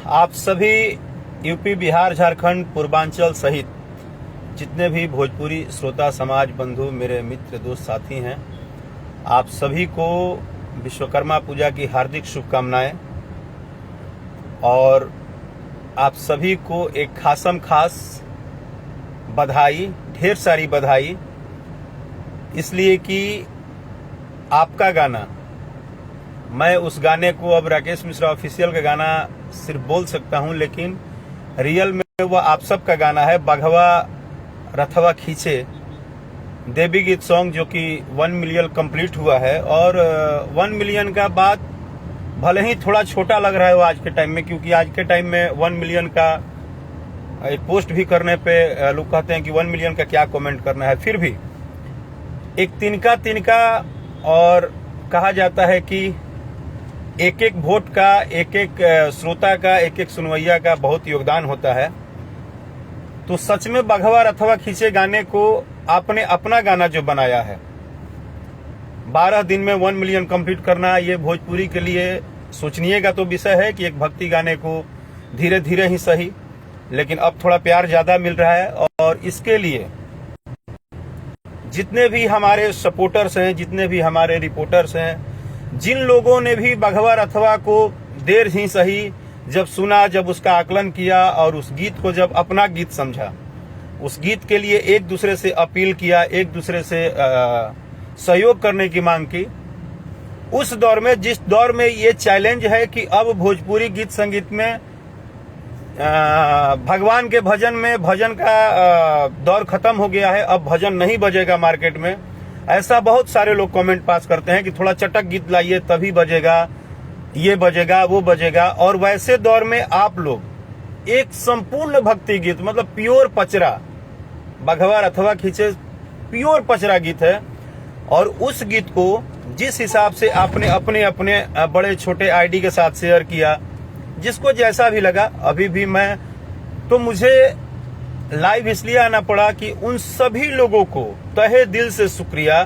आप सभी यूपी, बिहार, झारखंड, पूर्वांचल सहित जितने भी भोजपुरी श्रोता समाज बंधु, मेरे मित्र, दोस्त, साथी हैं, आप सभी को विश्वकर्मा पूजा की हार्दिक शुभकामनाएं। और आप सभी को एक खासम खास बधाई, ढेर सारी बधाई, इसलिए कि आपका गाना, मैं उस गाने को अब राकेश मिश्रा ऑफिशियल का गाना सिर्फ बोल सकता हूं, लेकिन रियल में वो आप सब का गाना है। बघवा रथवा खींचे देवी गीत सॉन्ग, जो कि 1 मिलियन कंप्लीट हुआ है। और 1 मिलियन का बात भले ही थोड़ा छोटा लग रहा है वो आज के टाइम में, क्योंकि आज के टाइम में 1 मिलियन का एक पोस्ट भी करने पे लोग कहते हैं कि 1 मिलियन का क्या कमेंट करना है। फिर भी एक तिनका और कहा जाता है कि एक एक वोट का, एक एक श्रोता का, एक एक सुनवैया का बहुत योगदान होता है। तो सच में बघवा रथवा खींचे गाने को आपने अपना गाना जो बनाया है, 12 दिन में 1 मिलियन कंप्लीट करना, ये भोजपुरी के लिए सोचनीय का तो विषय है कि एक भक्ति गाने को धीरे धीरे ही सही, लेकिन अब थोड़ा प्यार ज्यादा मिल रहा है। और इसके लिए जितने भी हमारे सपोर्टर्स हैं, जितने भी हमारे रिपोर्टर्स हैं, जिन लोगों ने भी बघवा रथवा को देर ही सही जब सुना, जब उसका आकलन किया और उस गीत को जब अपना गीत समझा, उस गीत के लिए एक दूसरे से अपील किया, एक दूसरे से सहयोग करने की मांग की, उस दौर में, जिस दौर में ये चैलेंज है कि अब भोजपुरी गीत संगीत में भगवान के भजन में भजन का दौर खत्म हो गया है, अब भजन नहीं बजेगा मार्केट में, ऐसा बहुत सारे लोग कमेंट पास करते हैं कि थोड़ा चटक गीत लाइए तभी बजेगा, ये बजेगा, वो बजेगा। और वैसे दौर में आप लोग एक संपूर्ण भक्ति गीत, मतलब प्योर पचरा, बघवा रथवा खींचे प्योर पचरा गीत है। और उस गीत को जिस हिसाब से आपने अपने अपने बड़े छोटे आईडी के साथ शेयर किया, जिसको जैसा भी लगा, अभी भी मैं तो मुझे लाइव इसलिए आना पड़ा कि उन सभी लोगों को तहे दिल से शुक्रिया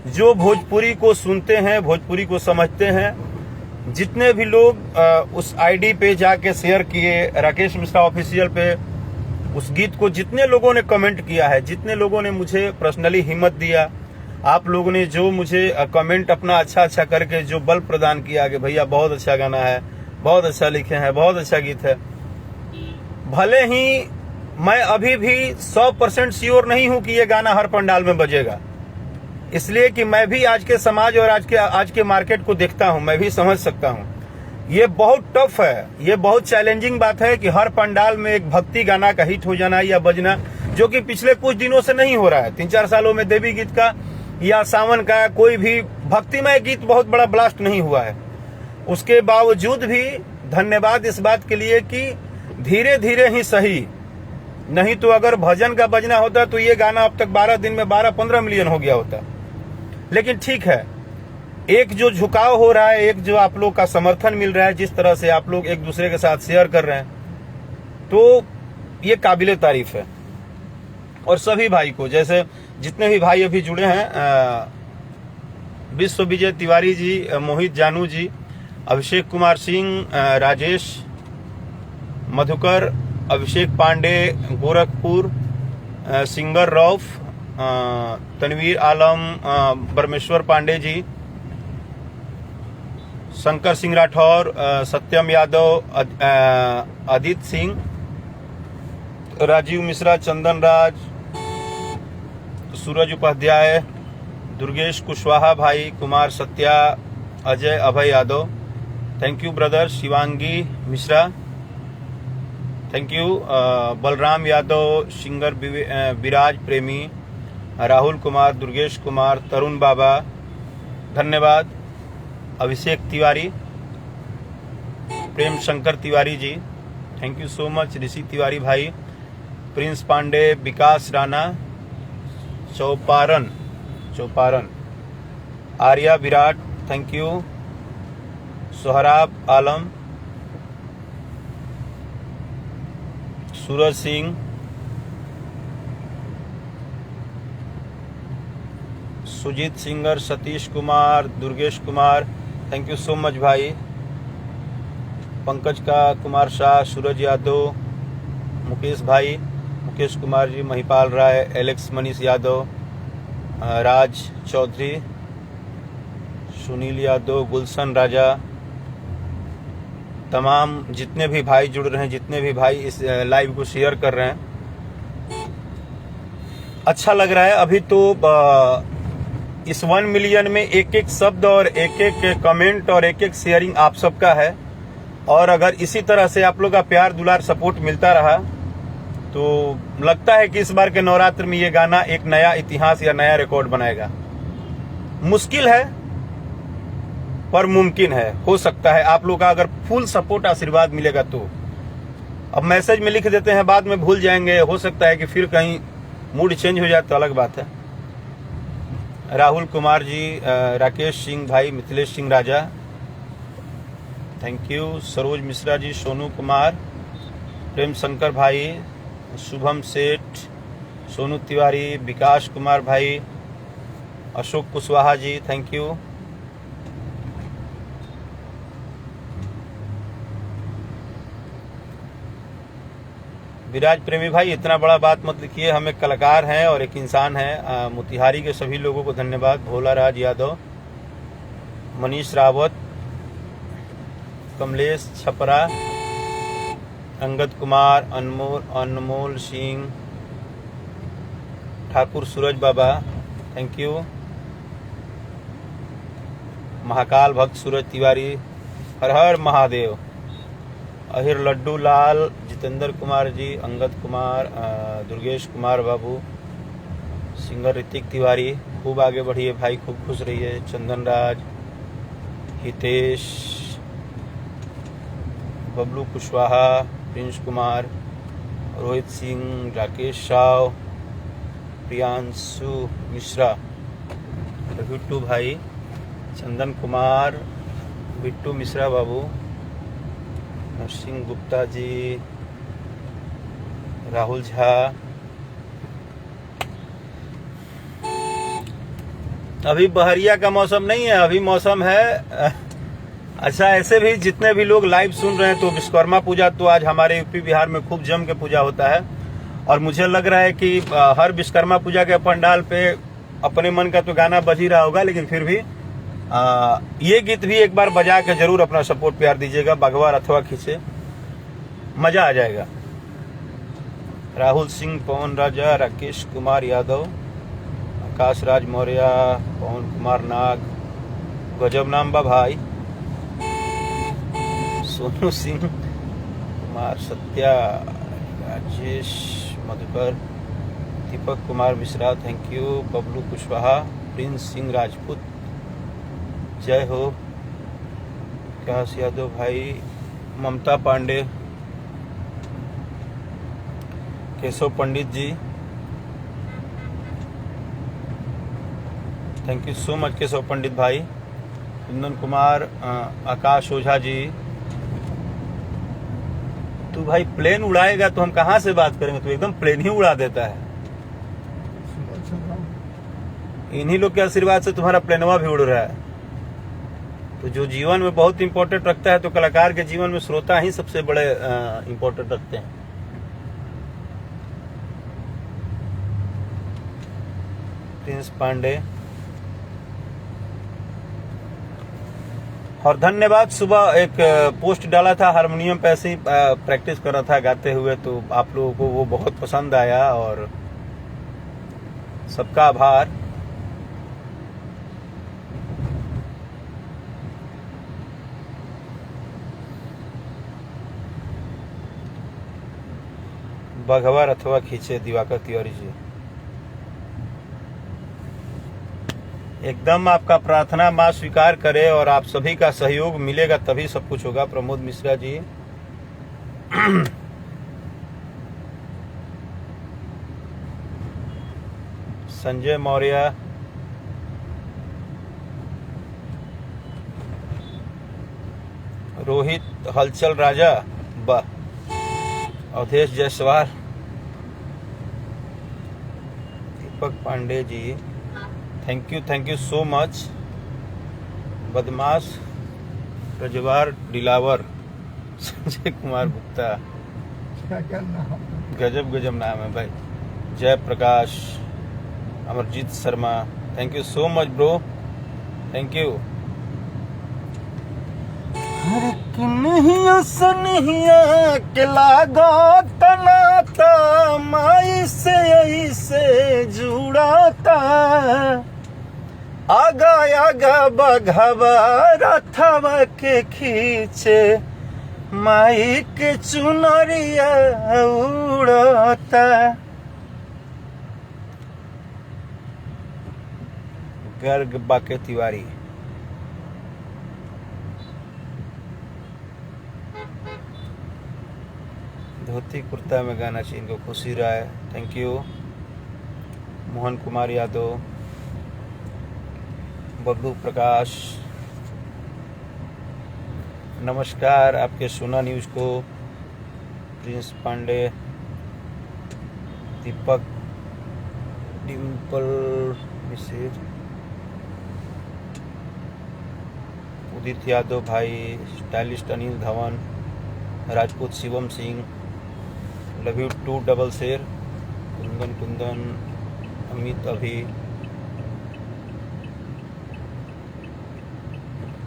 जो भोजपुरी को सुनते हैं, भोजपुरी को समझते हैं। जितने भी लोग उस आईडी पे जाके शेयर किए, राकेश मिश्रा ऑफिशियल पे उस गीत को जितने लोगों ने कमेंट किया है, जितने लोगों ने मुझे पर्सनली हिम्मत दिया, आप लोगों ने जो मुझे कमेंट अपना अच्छा करके जो बल प्रदान किया कि भैया बहुत अच्छा गाना है, बहुत अच्छा लिखे हैं, बहुत अच्छा गीत है। भले ही मैं अभी भी 100% श्योर नहीं हूं कि ये गाना हर पंडाल में बजेगा, इसलिए कि मैं भी आज के समाज और आज के मार्केट को देखता हूं, मैं भी समझ सकता हूं। ये बहुत टफ है, ये बहुत चैलेंजिंग बात है कि हर पंडाल में एक भक्ति गाना का हिट हो जाना या बजना, जो कि पिछले कुछ दिनों से नहीं हो रहा है। 3-4 सालों में देवी गीत का या सावन का कोई भी भक्तिमय गीत बहुत बड़ा ब्लास्ट नहीं हुआ है। उसके बावजूद भी धन्यवाद इस बात के लिए कि धीरे धीरे ही सही, नहीं तो अगर भजन का बजना होता तो ये गाना अब तक 12 दिन में 12-15 मिलियन हो गया होता। लेकिन ठीक है, एक जो झुकाव हो रहा है, एक जो आप लोग का समर्थन मिल रहा है, जिस तरह से आप लोग एक दूसरे के साथ शेयर कर रहे हैं, तो ये काबिले तारीफ है। और सभी भाई को, जैसे जितने भी भाई अभी जुड़े हैं, विश्व विजय तिवारी जी, मोहित जानू जी, अभिषेक कुमार सिंह, राजेश मधुकर, अभिषेक पांडे गोरखपुर, सिंगर रौफ, तनवीर आलम, परमेश्वर पांडे जी, शंकर सिंह राठौर, सत्यम यादव, अदित सिंह, राजीव मिश्रा, चंदन राज, सूरज उपाध्याय, दुर्गेश कुशवाहा भाई, Kumar Satya, Ajay Abhay Yadav, thank you brother, Shivangi Mishra, thank you, Balram Yadav, singer Viraj Premi, Rahul Kumar, Durgesh Kumar, Tarun Baba, धन्यवाद, Abhishek Tiwari, Prem Shankar Tiwari ji, thank you so much, Rishi Tiwari भाई, Prince Pandey, Vikas Rana, Chauparan, Arya Virat, thank you, Sohrab Alam, Suraj Singh, Sujit singer, Satish Kumar, Durgesh Kumar, thank you so much भाई। पंकज का कुमार शाह, सूरज यादव, मुकेश भाई, मुकेश कुमार जी, महिपाल राय, एलेक्स मनीष यादव, राज चौधरी, सुनील यादव, गुलशन राजा, तमाम जितने भी भाई जुड़ रहे हैं, जितने भी भाई इस लाइव को शेयर कर रहे हैं, अच्छा लग रहा है। अभी तो इस 1 मिलियन में एक एक शब्द और एक एक कमेंट और एक एक शेयरिंग आप सबका है, और अगर इसी तरह से आप लोग का प्यार दुलार सपोर्ट मिलता रहा तो लगता है कि इस बार के नवरात्र में ये गाना एक नया इतिहास या नया रिकॉर्ड बनाएगा। मुश्किल है पर मुमकिन है, हो सकता है। आप लोग का अगर फुल सपोर्ट आशीर्वाद मिलेगा तो। अब मैसेज में लिख देते हैं, बाद में भूल जाएंगे, हो सकता है कि फिर कहीं मूड चेंज हो जाए तो अलग बात है। राहुल कुमार जी, राकेश सिंह भाई, मिथिलेश सिंह राजा, थैंक यू। सरोज मिश्रा जी, सोनू कुमार, प्रेम शंकर भाई, शुभम सेठ, सोनू तिवारी, विकास कुमार भाई, अशोक कुशवाहा जी, थैंक यू। विराज प्रेमी भाई, इतना बड़ा बात मत लिखिए, हम एक कलाकार हैं और एक इंसान हैं। मोतिहारी के सभी लोगों को धन्यवाद। भोला राज यादव, मनीष रावत, कमलेश छपरा, अंगद कुमार, अनमोल सिंह, ठाकुर सूरज बाबा, थैंक यू। महाकाल भक्त सूरज तिवारी, हर हर महादेव। अहिर लड्डू लाल, जितेंद्र कुमार जी, अंगद कुमार, दुर्गेश कुमार बाबू, सिंगर ऋतिक तिवारी, खूब आगे बढ़िए भाई, खूब खुश रहिए। चंदन राज, हितेश, बबलू कुशवाहा, प्रिंस कुमार, रोहित सिंह, राकेश साव, प्रियांशु मिश्रा, बिट्टू भाई, चंदन कुमार, बिट्टू मिश्रा बाबू, नरसिंह गुप्ता जी, राहुल झा। अभी बहरिया का मौसम नहीं है, अभी मौसम है अच्छा। ऐसे भी जितने भी लोग लाइव सुन रहे हैं, तो विश्वकर्मा पूजा तो आज हमारे यूपी बिहार में खूब जम के पूजा होता है, और मुझे लग रहा है कि हर विश्वकर्मा पूजा के पंडाल पे अपने मन का तो गाना बज ही रहा होगा, लेकिन फिर भी ये गीत भी एक बार बजा के जरूर अपना सपोर्ट प्यार दीजिएगा। भगवान अथवा खींचे, मजा आ जाएगा। राहुल सिंह, पवन राजा, राकेश कुमार यादव, आकाश राज मौर्य, पवन कुमार नाग, गजब नाम बा भाई, Sonu Singh Kumar, Satya, Rajesh Madhukar, Deepak Kumar Mishra, thank you. Bablu Kushwaha, Prince Singh Rajput, जय हो। विकास यादव भाई, Mamta Pandey, Keshav Pandit ji, thank you so much Keshav Pandit भाई। कुंदन कुमार, आकाश ओझा जी। तू भाई प्लेन उड़ाएगा तो हम कहाँ से बात करेंगे, तू एकदम प्लेन ही उड़ा देता है। इन्हीं लोग के आशीर्वाद से तुम्हारा प्लेनवा भी उड़ रहा है। तो जो जीवन में बहुत इंपॉर्टेंट रखता है, तो कलाकार के जीवन में श्रोता ही सबसे बड़े इंपॉर्टेंट रखते हैं। प्रिंस पांडे, और धन्यवाद। सुबह एक पोस्ट डाला था, हारमोनियम पे ऐसे ही प्रैक्टिस कर रहा था गाते हुए, तो आप लोगों को वो बहुत पसंद आया, और सबका आभार। भगवान अथवा खींचे, दिवाकर तिवारी जी, एकदम आपका प्रार्थना माँ स्वीकार करे, और आप सभी का सहयोग मिलेगा तभी सब कुछ होगा। प्रमोद मिश्रा जी, संजय मौर्य, रोहित हलचल राजा, अवधेश जायसवाल, दीपक Pandey ji, thank you so much. बदमाश रजवार दिलावर, संजय कुमार गुप्ता, क्या नाम? गजब गजब नाम है भाई। Jay Prakash, Amarjeet Sharma, thank you so much bro, thank you. हर कन्हैया सनहिया के लागो तनाता, माई से ऐसे जुड़ाता, आगा आगा बघवा रथवा के खींचे, माई के चुनरिया उड़ता। गर्ग बाके तिवारी, धोती कुर्ता में गाना चाहिए इनको, खुशी राय, थैंक यू। मोहन कुमार यादव, बबलू प्रकाश, नमस्कार आपके सोना न्यूज को। प्रिंस पांडे, दीपक, डिम्पल मिश्र, उदित यादव भाई, stylist Anil Dhawan, Rajput Shivam Singh, love you too double शेर, कुंदन कुंदन, अमित अभी,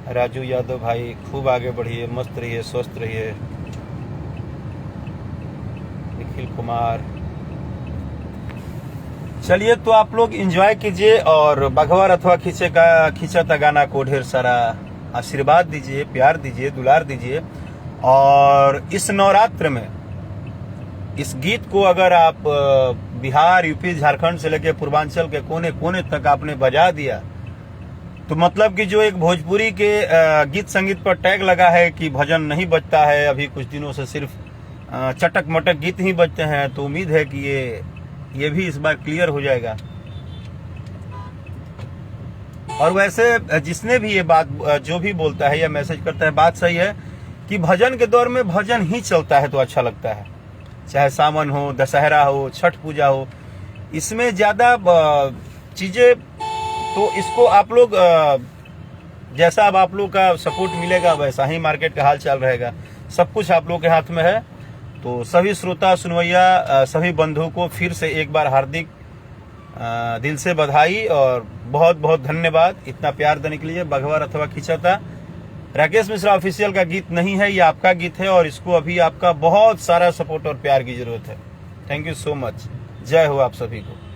राजू यादव भाई, खूब आगे बढ़िए, मस्त रहिए, स्वस्थ रहिए। निखिल कुमार, चलिए तो आप लोग एंजॉय कीजिए और बघवा अथवा खींचता गाना को ढेर सारा आशीर्वाद दीजिए, प्यार दीजिए, दुलार दीजिए। और इस नवरात्र में इस गीत को अगर आप बिहार, यूपी, झारखंड से लेकर पूर्वांचल के कोने कोने तक आपने बजा दिया, तो मतलब कि जो एक भोजपुरी के गीत संगीत पर टैग लगा है कि भजन नहीं बजता है, अभी कुछ दिनों से सिर्फ चटक मटक गीत ही बजते हैं, तो उम्मीद है कि ये भी इस बार क्लियर हो जाएगा। और वैसे जिसने भी ये बात, जो भी बोलता है या मैसेज करता है, बात सही है कि भजन के दौर में भजन ही चलता है तो अच्छा लगता है, चाहे सावन हो, दशहरा हो, छठ पूजा हो, इसमें ज्यादा चीजें, तो इसको आप लोग जैसा अब आप लोग का सपोर्ट मिलेगा वैसा ही मार्केट का हाल चाल रहेगा। सब कुछ आप लोग के हाथ में है। तो सभी श्रोता सुनवैया, सभी बंधुओं को फिर से एक बार हार्दिक दिल से बधाई और बहुत बहुत धन्यवाद इतना प्यार देने के लिए। बघवा अथवा खींचता राकेश मिश्रा ऑफिशियल का गीत नहीं है, ये आपका गीत है और इसको अभी आपका बहुत सारा सपोर्ट और प्यार की जरूरत है। थैंक यू सो मच, जय हो आप सभी को।